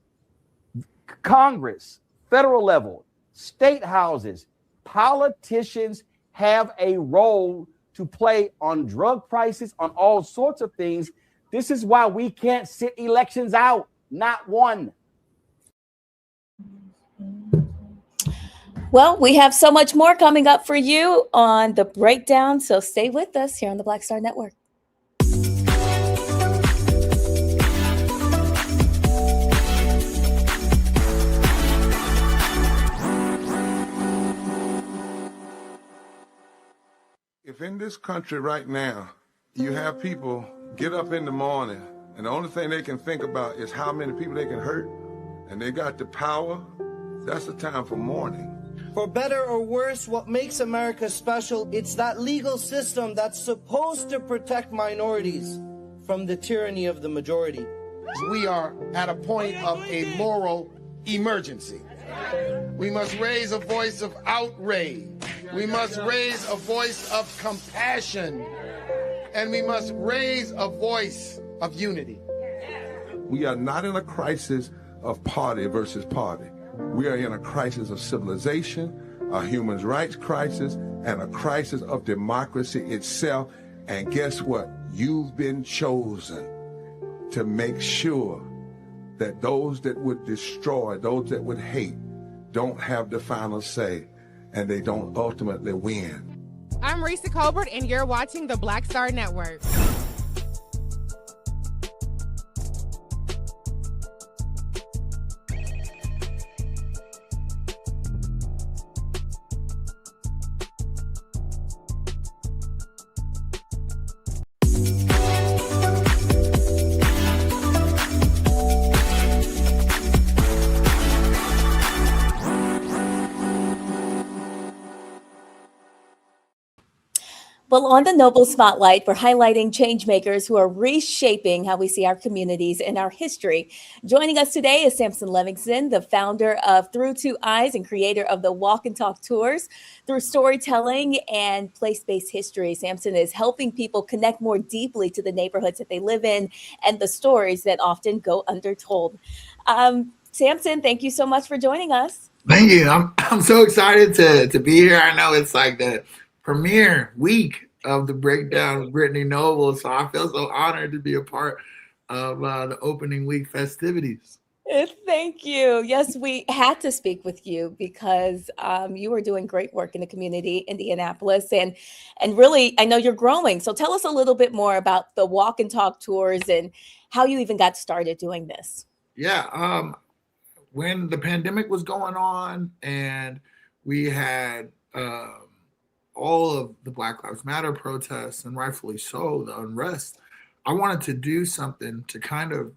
Speaker 16: Congress, federal level, state houses, politicians have a role to play on drug prices, on all sorts of things. This is why we can't sit elections out, not one.
Speaker 1: Well, we have so much more coming up for you on The Breakdown, so stay with us here on the Black Star Network.
Speaker 6: If in this country right now, you have people get up in the morning and the only thing they can think about is how many people they can hurt, and they got the power, that's the time for mourning.
Speaker 7: For better or worse, what makes America special, it's that legal system that's supposed to protect minorities from the tyranny of the majority.
Speaker 8: We are at a point of a moral emergency. We must raise a voice of outrage. We must raise a voice of compassion. And we must raise a voice of unity.
Speaker 6: We are not in a crisis of party versus party. We are in a crisis of civilization, a human rights crisis, and a crisis of democracy itself. And guess what? You've been chosen to make sure that those that would destroy, those that would hate, don't have the final say, and they don't ultimately win.
Speaker 21: I'm Risa Colbert, and you're watching the Black Star Network.
Speaker 1: Well, on the Noble Spotlight, we're highlighting change makers who are reshaping how we see our communities and our history. Joining us today is Samson Livingston, the founder of Through Two Eyes and creator of the Walk and Talk Tours. Through storytelling and place-based history, Samson is helping people connect more deeply to the neighborhoods that they live in and the stories that often go undertold. Samson, thank you so much for joining us.
Speaker 22: Thank you. I'm so excited to be here. I know it's like the premiere week of the Breakdown with Brittany Noble, so I feel so honored to be a part of the opening week festivities.
Speaker 1: Thank you. Yes, we had to speak with you because you are doing great work in the community, Indianapolis, and really, I know you're growing. So tell us a little bit more about the Walk and Talk Tours and how you even got started doing this.
Speaker 22: Yeah, when the pandemic was going on and we had all of the Black Lives Matter protests, and rightfully so, the unrest, I wanted to do something to kind of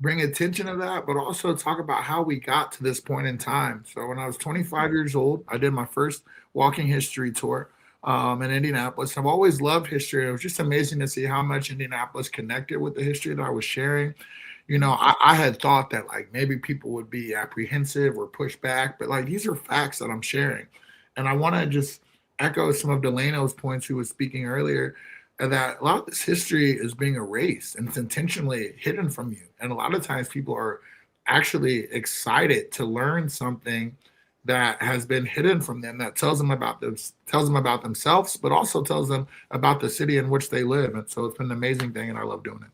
Speaker 22: bring attention to that, but also talk about how we got to this point in time. So when I was 25 years old, I did my first walking history tour in Indianapolis. I've always loved history. It was just amazing to see how much Indianapolis connected with the history that I was sharing. You know, I had thought that like maybe people would be apprehensive or push back, but like these are facts that I'm sharing. And I want to just echo some of Delano's points, who was speaking earlier, that a lot of this history is being erased and it's intentionally hidden from you. And a lot of times people are actually excited to learn something that has been hidden from them, that tells them about themselves, but also tells them about the city in which they live. And so it's been an amazing thing, and I love doing it.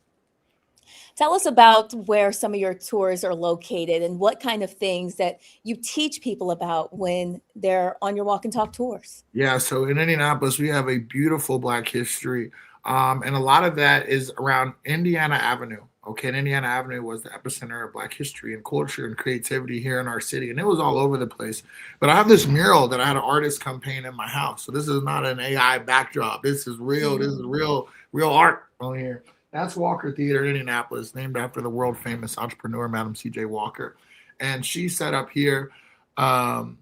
Speaker 1: Tell us about where some of your tours are located and what kind of things that you teach people about when they're on your Walk and Talk tours.
Speaker 22: Yeah, so in Indianapolis, we have a beautiful Black history. And a lot of that is around Indiana Avenue. Okay, and Indiana Avenue was the epicenter of Black history and culture and creativity here in our city. And it was all over the place. But I have this mural that I had an artist come paint in my house. So this is not an AI backdrop. This is real. This is real art on here. That's Walker Theater in Indianapolis, named after the world famous entrepreneur, Madam C.J. Walker. And she set up here and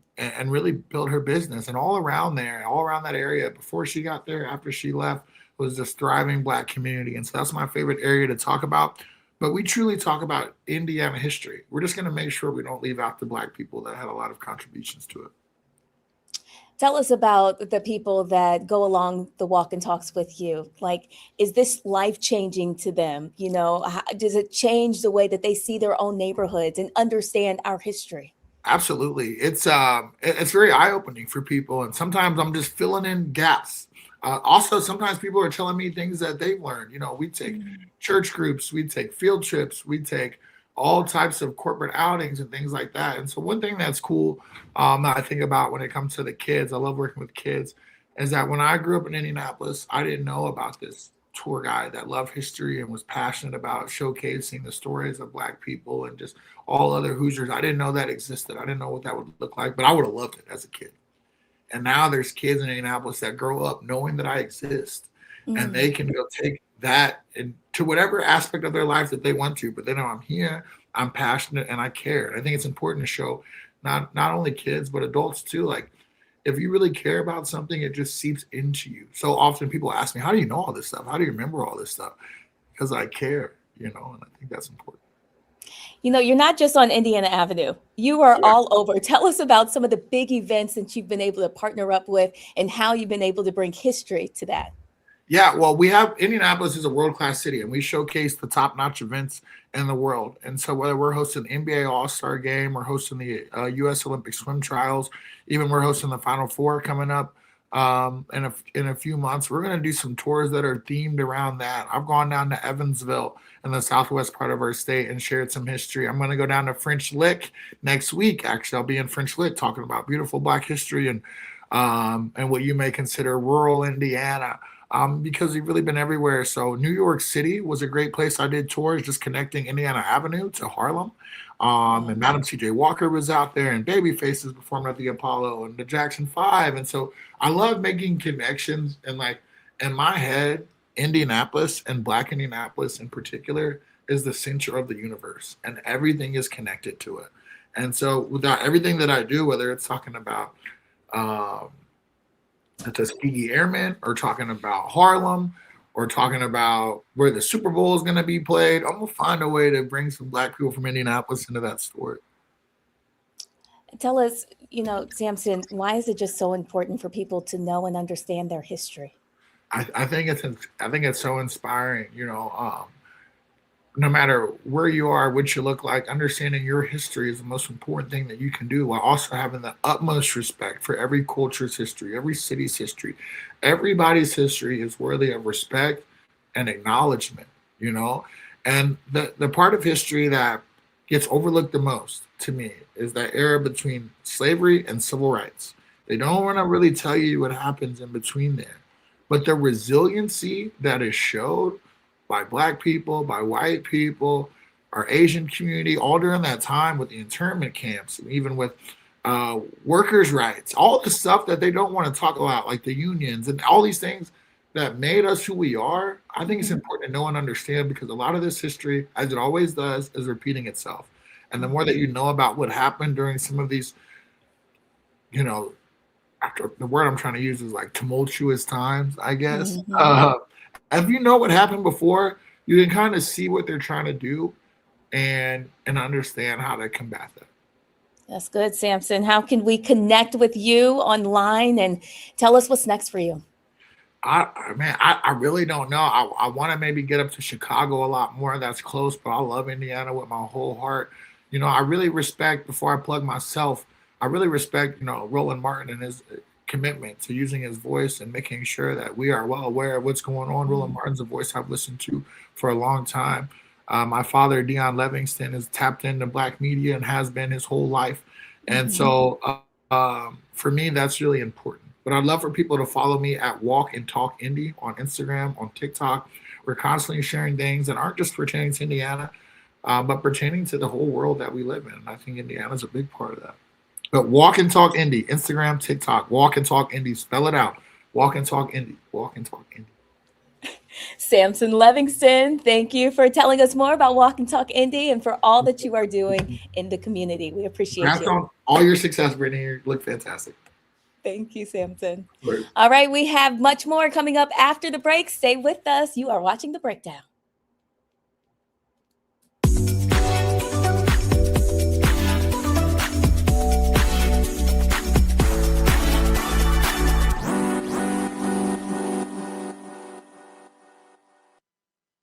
Speaker 22: really built her business. And all around there, all around that area, before she got there, after she left, was this thriving Black community. And so that's my favorite area to talk about. But we truly talk about Indiana history. We're just going to make sure we don't leave out the Black people that had a lot of contributions to it.
Speaker 1: Tell us about the people that go along the walk and talks with you. Like, is this life-changing to them? You know, does it change the way that they see their own neighborhoods and understand our history?
Speaker 22: Absolutely. It's very eye-opening for people, and sometimes I'm just filling in gaps. Also, sometimes people are telling me things that they've learned. You know, we take church groups, we take field trips, we take all types of corporate outings and things like that. And so one thing that's cool that I think about when it comes to the kids, I love working with kids, is that when I grew up in Indianapolis, I didn't know about this tour guide that loved history and was passionate about showcasing the stories of Black people and just all other Hoosiers. I didn't know that existed. I didn't know what that would look like, but I would have loved it as a kid. And now there's kids in Indianapolis that grow up knowing that I exist, and they can go take that into whatever aspect of their life that they want to, but they know I'm here, I'm passionate, and I care. I think it's important to show not only kids, but adults too. Like, if you really care about something, it just seeps into you. So often people ask me, how do you know all this stuff? How do you remember all this stuff? Because I care, you know, and I think that's important.
Speaker 1: You know, you're not just on Indiana Avenue. You are all over. Tell us about some of the big events that you've been able to partner up with and how you've been able to bring history to that.
Speaker 22: Yeah, well, Indianapolis is a world-class city, and we showcase the top-notch events in the world. And so whether we're hosting the NBA All-Star Game, we're hosting the U.S. Olympic swim trials, even we're hosting the Final Four coming up in a few months, we're going to do some tours that are themed around that. I've gone down to Evansville in the southwest part of our state and shared some history. I'm going to go down to French Lick next week. Actually, I'll be in French Lick talking about beautiful Black history and what you may consider rural Indiana. Because we've really been everywhere. So New York City was a great place. I did tours just connecting Indiana Avenue to Harlem. And Madam C.J. Walker was out there, and Babyface is performing at the Apollo, and the Jackson 5. And so I love making connections. And like in my head, Indianapolis and Black Indianapolis in particular is the center of the universe, and everything is connected to it. And so without everything that I do, whether it's talking about the Tuskegee Airmen, or talking about Harlem, or talking about where the Super Bowl is going to be played, I'm going to find a way to bring some Black people from Indianapolis into that story.
Speaker 1: Tell us, you know, Samson, why is it just so important for people to know and understand their history?
Speaker 22: I think it's so inspiring, you know, no matter where you are, what you look like, understanding your history is the most important thing that you can do, while also having the utmost respect for every culture's history, every city's history. Everybody's history is worthy of respect and acknowledgement, you know? And the part of history that gets overlooked the most to me is that era between slavery and civil rights. They don't want to really tell you what happens in between there. But the resiliency that is showed by Black people, by white people, our Asian community, all during that time with the internment camps, and even with workers' rights, all the stuff that they don't want to talk about, like the unions and all these things that made us who we are. I think it's important to know and understand, because a lot of this history, as it always does, is repeating itself. And the more that you know about what happened during some of these, you know, after the word I'm trying to use is like tumultuous times, I guess. If you know what happened before, you can kind of see what they're trying to do and understand how to combat that.
Speaker 1: That's good, Samson. How can we connect with you online, and tell us what's next for you?
Speaker 22: I really don't know. I want to maybe get up to Chicago a lot more. That's close, but I love Indiana with my whole heart. You know, I really respect, before I plug myself, I really respect, you know, Roland Martin and his commitment to using his voice and making sure that we are well aware of what's going on. Roland Martin's a voice I've listened to for a long time. My father, Dion Livingston, is tapped into Black media and has been his whole life. And so for me, that's really important. But I'd love for people to follow me at Walk and Talk Indy on Instagram, on TikTok. We're constantly sharing things that aren't just pertaining to Indiana, but pertaining to the whole world that we live in. And I think Indiana's a big part of that. But Walk and Talk Indy, Instagram, TikTok, Walk and Talk Indy, spell it out. Walk and Talk Indy, Walk and Talk Indy.
Speaker 1: Samson Livingston, thank you for telling us more about Walk and Talk Indy and for all that you are doing in the community. We appreciate you.
Speaker 22: On all your success, Brittany. You look fantastic.
Speaker 1: Thank you, Samson.
Speaker 22: Right.
Speaker 1: All right, we have much more coming up after the break. Stay with us. You are watching The Breakdown.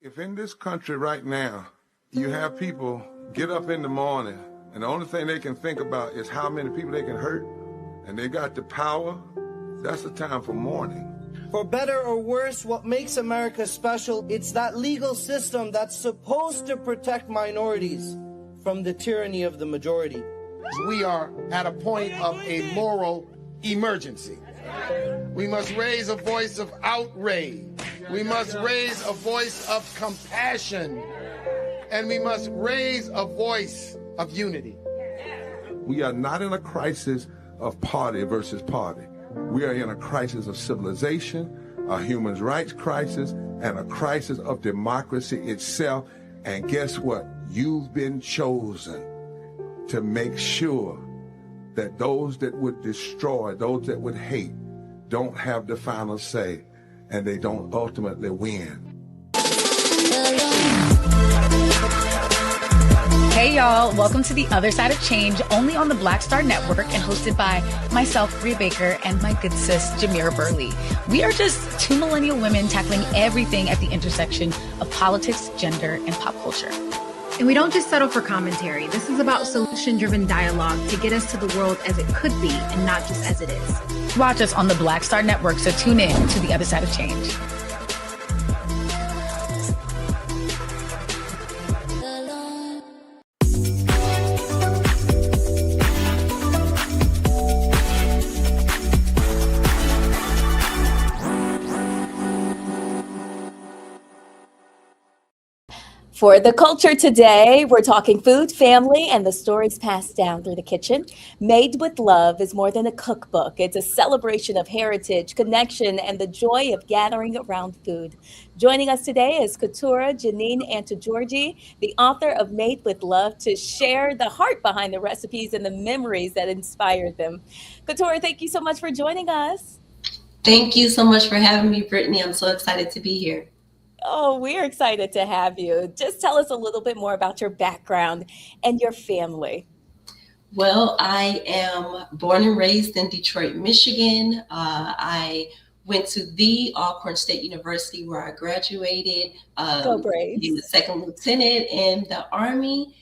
Speaker 6: If in this country right now, you have people get up in the morning and the only thing they can think about is how many people they can hurt, and they got the power, that's the time for mourning.
Speaker 7: For better or worse, what makes America special, it's that legal system that's supposed to protect minorities from the tyranny of the majority.
Speaker 8: We are at a point of a moral emergency. We must raise a voice of outrage. We must raise a voice of compassion. And we must raise a voice of unity.
Speaker 6: We are not in a crisis of party versus party. We are in a crisis of civilization, a human rights crisis, and a crisis of democracy itself. And guess what? You've been chosen to make sure that those that would destroy, those that would hate, don't have the final say, and they don't ultimately win.
Speaker 9: Hey y'all, welcome to The Other Side of Change, only on the Black Star Network and hosted by myself, Bria Baker, and my good sis, Jamira Burley. We are just two millennial women tackling everything at the intersection of politics, gender, and pop culture.
Speaker 10: And we don't just settle for commentary. This is about solution-driven dialogue to get us to the world as it could be and not just as it is.
Speaker 9: Watch us on the Black Star Network, so tune in to The Other Side of Change.
Speaker 1: For the culture today, we're talking food, family, and the stories passed down through the kitchen. Made with Love is more than a cookbook. It's a celebration of heritage, connection, and the joy of gathering around food. Joining us today is Couture Janine Antogeorgi, the author of Made with Love, to share the heart behind the recipes and the memories that inspired them. Couture, thank you so much for joining us.
Speaker 2: Thank you so much for having me, Brittany. I'm so excited to be here.
Speaker 1: Oh, we're excited to have you. Just tell us a little bit more about your background and your family.
Speaker 2: Well, I am born and raised in Detroit, Michigan. I went to the Alcorn State University where I graduated.
Speaker 1: Go Braves.
Speaker 2: Became a second lieutenant in the Army.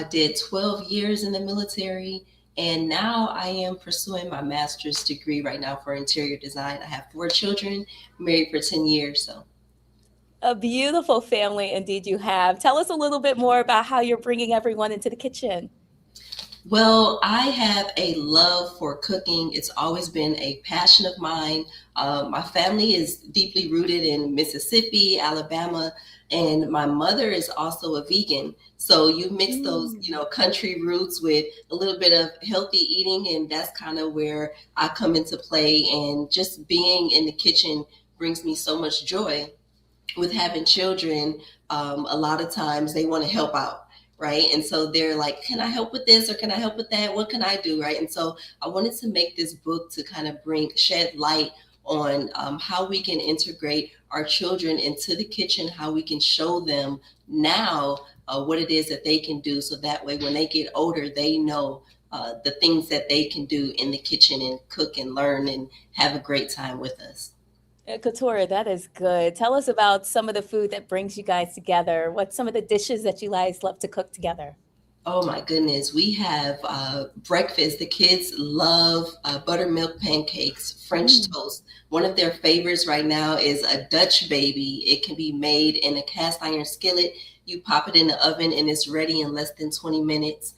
Speaker 2: Did 12 years in the military. And now I am pursuing my master's degree right now for interior design. I have 4 children, married for 10 years. So.
Speaker 1: A beautiful family indeed you have. Tell us a little bit more about how you're bringing everyone into the kitchen.
Speaker 2: Well, I have a love for cooking. It's always been a passion of mine. My family is deeply rooted in Mississippi, Alabama, and my mother is also a vegan. So you mix those, country roots with a little bit of healthy eating, and that's kind of where I come into play. And just being in the kitchen brings me so much joy. With having children, a lot of times they want to help out, right? And so they're like, can I help with this or can I help with that? What can I do, right? And so I wanted to make this book to kind of shed light on how we can integrate our children into the kitchen, how we can show them now what it is that they can do. So that way, when they get older, they know the things that they can do in the kitchen and cook and learn and have a great time with us.
Speaker 1: Couture, that is good. Tell us about some of the food that brings you guys together. What's some of the dishes that you guys love to cook together?
Speaker 2: Oh my goodness. We have breakfast. The kids love buttermilk pancakes, French toast. One of their favorites right now is a Dutch baby. It can be made in a cast iron skillet. You pop it in the oven and it's ready in less than 20 minutes.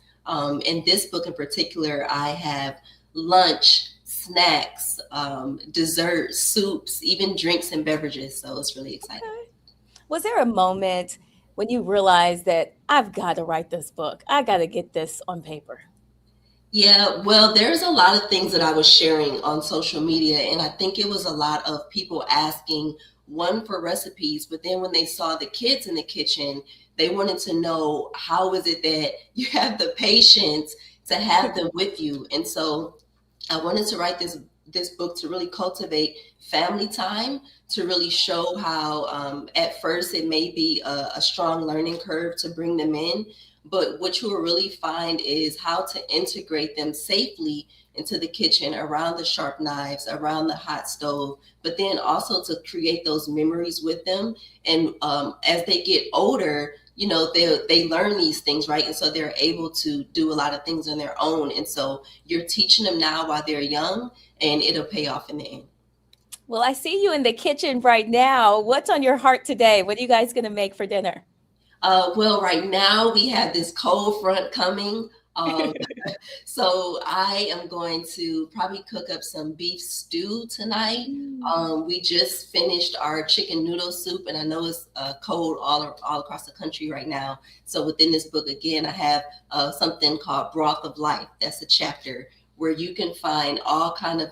Speaker 2: In this book in particular, I have lunch, snacks, desserts, soups, even drinks and beverages. So it's really exciting.
Speaker 1: Okay. Was there a moment when you realized that I've got to write this book? I got to get this on paper?
Speaker 2: Yeah, well, there's a lot of things that I was sharing on social media, and I think it was a lot of people asking, one, for recipes, but then when they saw the kids in the kitchen, they wanted to know, how is it that you have the patience to have them with you? And so I wanted to write this book to really cultivate family time, to really show how at first it may be a strong learning curve to bring them in, but what you will really find is how to integrate them safely into the kitchen, around the sharp knives, around the hot stove, but then also to create those memories with them. And as they get older, you know, they learn these things, right? And so they're able to do a lot of things on their own. And so you're teaching them now while they're young, and it'll pay off in the end.
Speaker 1: Well, I see you in the kitchen right now. What's on your heart today? What are you guys going to make for dinner?
Speaker 2: Well, right now we have this cold front coming. So I am going to probably cook up some beef stew tonight. We just finished our chicken noodle soup, and I know it's cold all across the country right now. So within this book, again, I have something called Broth of Life. That's a chapter where you can find all kind of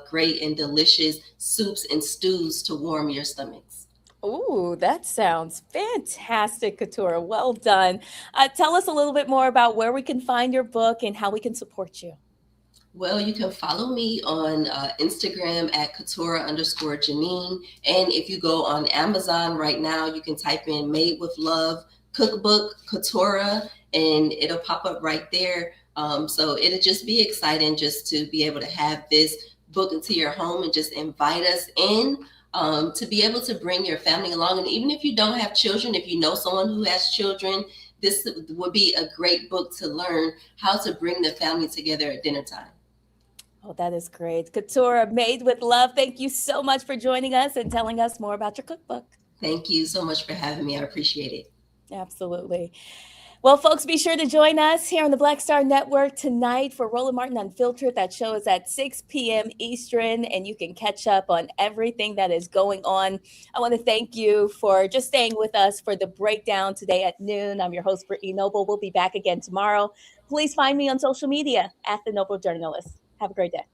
Speaker 2: great and delicious soups and stews to warm your stomachs.
Speaker 1: Ooh, that sounds fantastic, Katura. Well done. Tell us a little bit more about where we can find your book and how we can support you.
Speaker 2: Well, you can follow me on Instagram at Katura_Janine. And if you go on Amazon right now, you can type in Made with Love Cookbook Katura, and it'll pop up right there. So it'll just be exciting just to be able to have this book into your home and just invite us in. To be able to bring your family along. And even if you don't have children, if you know someone who has children, this would be a great book to learn how to bring the family together at dinner time.
Speaker 1: Oh, that is great. Katura, Made with Love, thank you so much for joining us and telling us more about your cookbook.
Speaker 2: Thank you so much for having me. I appreciate it.
Speaker 1: Absolutely. Well, folks, be sure to join us here on the Black Star Network tonight for Roland Martin Unfiltered. That show is at 6 p.m. Eastern, and you can catch up on everything that is going on. I want to thank you for just staying with us for the breakdown today at noon. I'm your host, Brittany Noble. We'll be back again tomorrow. Please find me on social media at The Noble Journalist. Have a great day.